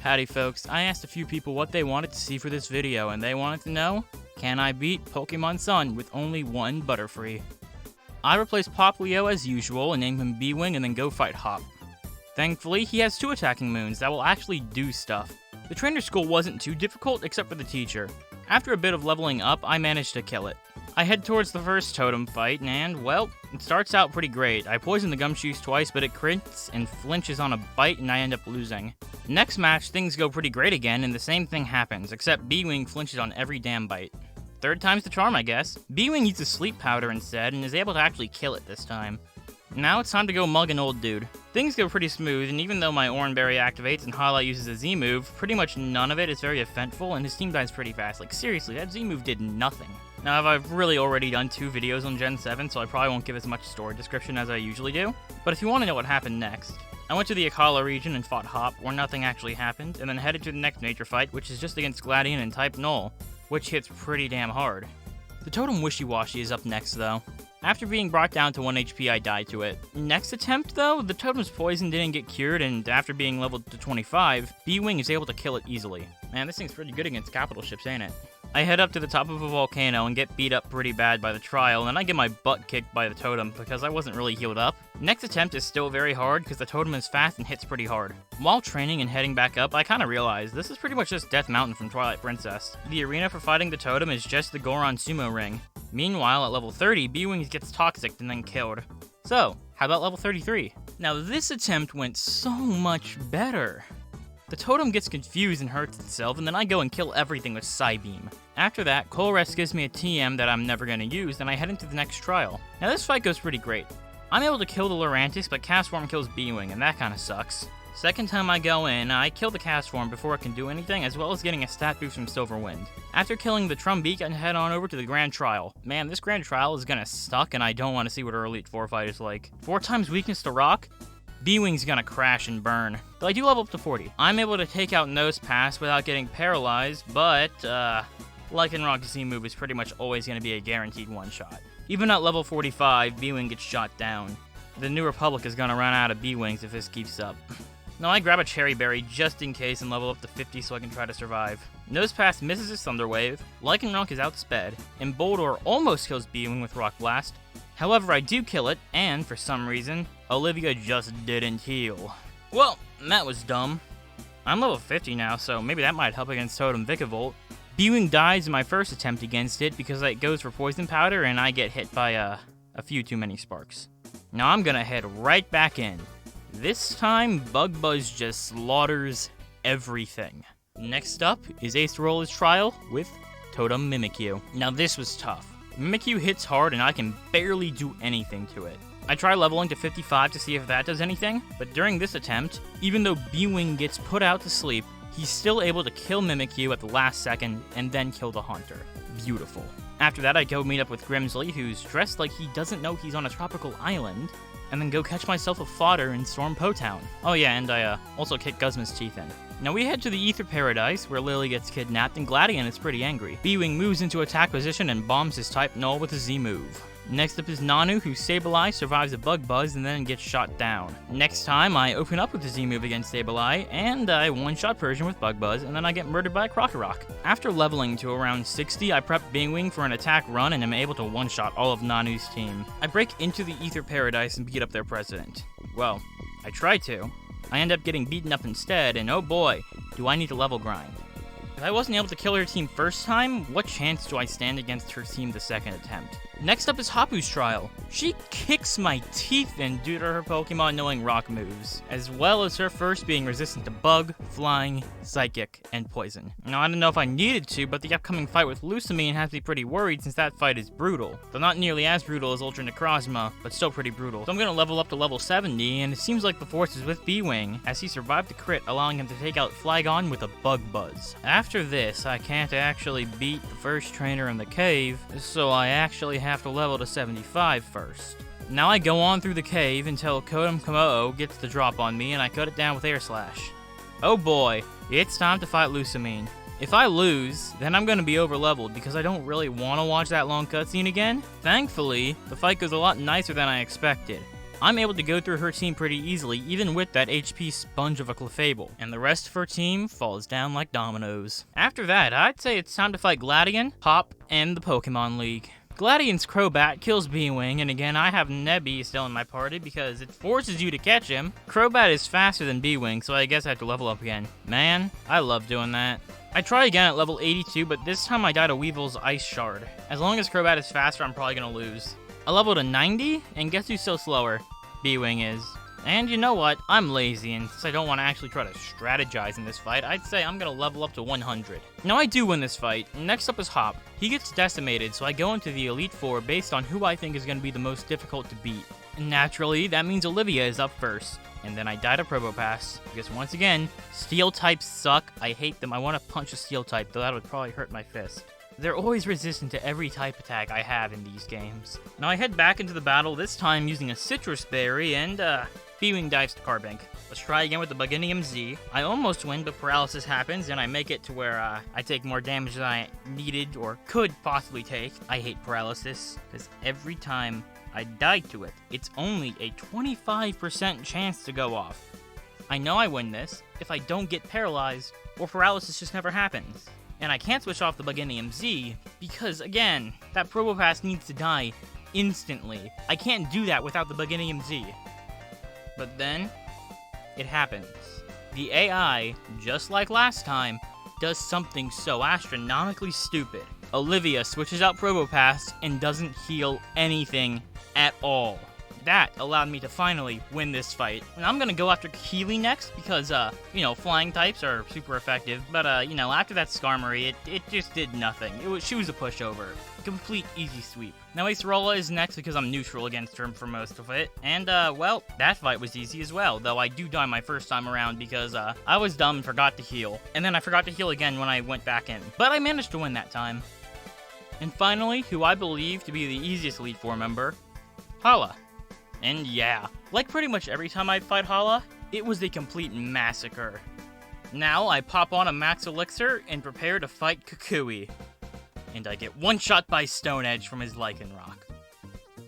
Howdy folks, I asked a few people what they wanted to see for this video, and they wanted to know, can I beat Pokemon Sun with only one Butterfree? I replaced Poplio as usual and named him B-Wing and then go fight Hop. Thankfully, he has 2 attacking moons that will actually do stuff. The trainer school wasn't too difficult except for the teacher. After a bit of leveling up, I managed to kill it. I head towards the first totem fight, and, well, it starts out pretty great. I poison the Gumshoes twice, but it crits and flinches on a bite, and I end up losing. Next match, things go pretty great again, and the same thing happens, except B-Wing flinches on every damn bite. Third time's the charm, I guess. B-Wing uses sleep powder instead, and is able to actually kill it this time. Now it's time to go mug an old dude. Things go pretty smooth, and even though my Oranberry activates and Highlight uses a Z-move, pretty much none of it is very eventful, and his team dies pretty fast. Like, seriously, that Z-move did nothing. Now, I've really already done 2 videos on Gen 7, so I probably won't give as much story description as I usually do. But if you want to know what happened next, I went to the Akala region and fought Hop, where nothing actually happened, and then headed to the next nature fight, which is just against Gladion and type Null, which hits pretty damn hard. The totem Wishy-Washy is up next, though. After being brought down to 1 HP, I die to it. Next attempt, though, the totem's poison didn't get cured, and after being leveled to 25, B-Wing is able to kill it easily. Man, this thing's pretty good against capital ships, ain't it? I head up to the top of a volcano and get beat up pretty bad by the trial, and then I get my butt kicked by the totem because I wasn't really healed up. Next attempt is still very hard because the totem is fast and hits pretty hard. While training and heading back up, I kinda realized this is pretty much just Death Mountain from Twilight Princess. The arena for fighting the totem is just the Goron sumo ring. Meanwhile, at level 30, B-Wing gets toxicked and then killed. So, how about level 33? Now this attempt went so much better. The totem gets confused and hurts itself, and then I go and kill everything with Psybeam. After that, Colress gives me a TM that I'm never going to use, and I head into the next trial. Now this fight goes pretty great. I'm able to kill the Lurantis, but Castform kills B-Wing, and that kinda sucks. Second time I go in, I kill the Castform before it can do anything, as well as getting a stat boost from Silverwind. After killing the Trumbeak, I head on over to the Grand Trial. Man, this Grand Trial is gonna suck, and I don't want to see what our Elite 4 fight is like. 4 times weakness to Rock? B-Wing's gonna crash and burn. Though I do level up to 40. I'm able to take out Nose Pass without getting paralyzed, but, Lycanroc Z-move is pretty much always gonna be a guaranteed one-shot. Even at level 45, B-Wing gets shot down. The New Republic is gonna run out of B-Wings if this keeps up. Now I grab a Cherry Berry just in case and level up to 50 so I can try to survive. Nose Pass misses his Thunder Wave, Lycanroc is outsped, and Boldore almost kills B-Wing with Rock Blast. However, I do kill it, and for some reason, Olivia just didn't heal. Well, that was dumb. I'm level 50 now, so maybe that might help against Totem Vikavolt. B-Wing dies in my first attempt against it because it goes for Poison Powder and I get hit by a few too many sparks. Now I'm gonna head right back in. This time, Bug Buzz just slaughters everything. Next up is Acerola's trial with Totem Mimikyu. Now this was tough. Mimikyu hits hard and I can barely do anything to it. I try leveling to 55 to see if that does anything, but during this attempt, even though B-Wing gets put out to sleep, he's still able to kill Mimikyu at the last second and then kill the Haunter. Beautiful. After that, I go meet up with Grimsley, who's dressed like he doesn't know he's on a tropical island, and then go catch myself a fodder in Storm Po Town. Oh yeah, and I also kick Guzma's teeth in. Now we head to the Ether Paradise, where Lily gets kidnapped and Gladion is pretty angry. B-Wing moves into attack position and bombs his type Null with a Z-move. Next up is Nanu, who Sableye, survives a Bug Buzz, and then gets shot down. Next time, I open up with a Z-move against Sableye, and I one-shot Persian with Bug Buzz, and then I get murdered by a Crocorock. After leveling to around 60, I prep B-Wing for an attack run and am able to one-shot all of Nanu's team. I break into the Ether Paradise and beat up their president. Well, I try to. I end up getting beaten up instead, and oh boy, do I need to level grind. If I wasn't able to kill her team first time, what chance do I stand against her team the second attempt? Next up is Hapu's trial. She kicks my teeth in due to her Pokemon knowing rock moves, as well as her first being resistant to Bug, Flying, Psychic, and Poison. Now I don't know if I needed to, but the upcoming fight with Lusamine has me pretty worried since that fight is brutal. Though not nearly as brutal as Ultra Necrozma, but still pretty brutal. So I'm gonna level up to level 70, and it seems like the force is with B-Wing, as he survived the crit, allowing him to take out Flygon with a Bug Buzz. After this, I can't actually beat the first trainer in the cave, so I actually have to level to 75 first. Now I go on through the cave until Kodam Komo gets the drop on me and I cut it down with Air Slash. Oh boy, it's time to fight Lusamine. If I lose, then I'm gonna be over-leveled because I don't really want to watch that long cutscene again. Thankfully, the fight goes a lot nicer than I expected. I'm able to go through her team pretty easily, even with that HP sponge of a Clefable, and the rest of her team falls down like dominoes. After that, I'd say it's time to fight Gladion, Pop, and the Pokemon League. Gladion's Crobat kills B-Wing, and again, I have Nebby still in my party because it forces you to catch him. Crobat is faster than B-Wing, so I guess I have to level up again. Man, I love doing that. I try again at level 82, but this time I died to Weevil's Ice Shard. As long as Crobat is faster, I'm probably gonna lose. I leveled to 90, and guess who's still slower? B-Wing is. And you know what? I'm lazy, and since I don't want to actually try to strategize in this fight, I'd say I'm gonna level up to 100. Now I do win this fight. Next up is Hop. He gets decimated, so I go into the Elite Four based on who I think is gonna be the most difficult to beat. And naturally, that means Olivia is up first. And then I die to Probopass, because once again, Steel types suck. I hate them. I want to punch a Steel type, though that would probably hurt my fist. They're always resistant to every type attack I have in these games. Now I head back into the battle, this time using a Citrus Berry, and B-Wing dives to Carbink. Let's try again with the Buginium Z. I almost win, but paralysis happens, and I make it to where I take more damage than I needed or could possibly take. I hate paralysis, because every time I die to it, it's only a 25% chance to go off. I know I win this if I don't get paralyzed, or paralysis just never happens. And I can't switch off the Buginium Z, because again, that Probopass needs to die instantly. I can't do that without the Buginium Z. But then, it happens. The AI, just like last time, does something so astronomically stupid. Olivia switches out Probopass and doesn't heal anything at all. That allowed me to finally win this fight. And I'm gonna go after Keely next because, flying types are super effective. But, after that Skarmory, it just did nothing. She was a pushover. Complete easy sweep. Now Acerola is next because I'm neutral against her for most of it. And, that fight was easy as well. Though I do die my first time around because, I was dumb and forgot to heal. And then I forgot to heal again when I went back in. But I managed to win that time. And finally, who I believe to be the easiest Elite Four member, Hala. And yeah, like pretty much every time I fight Hala, it was a complete massacre. Now I pop on a Max Elixir and prepare to fight Kukui. And I get one shot by Stone Edge from his Lycanroc.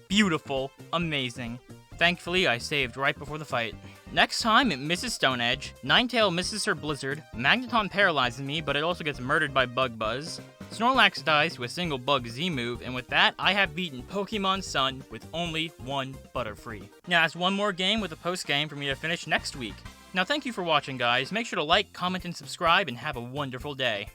Beautiful, amazing. Thankfully, I saved right before the fight. Next time, it misses Stone Edge, Ninetale misses her Blizzard, Magneton paralyzes me, but it also gets murdered by Bug Buzz, Snorlax dies to a single Bug Z move, and with that, I have beaten Pokemon Sun with only one Butterfree. Now, that's one more game with a post-game for me to finish next week. Now, thank you for watching, guys. Make sure to like, comment, and subscribe, and have a wonderful day.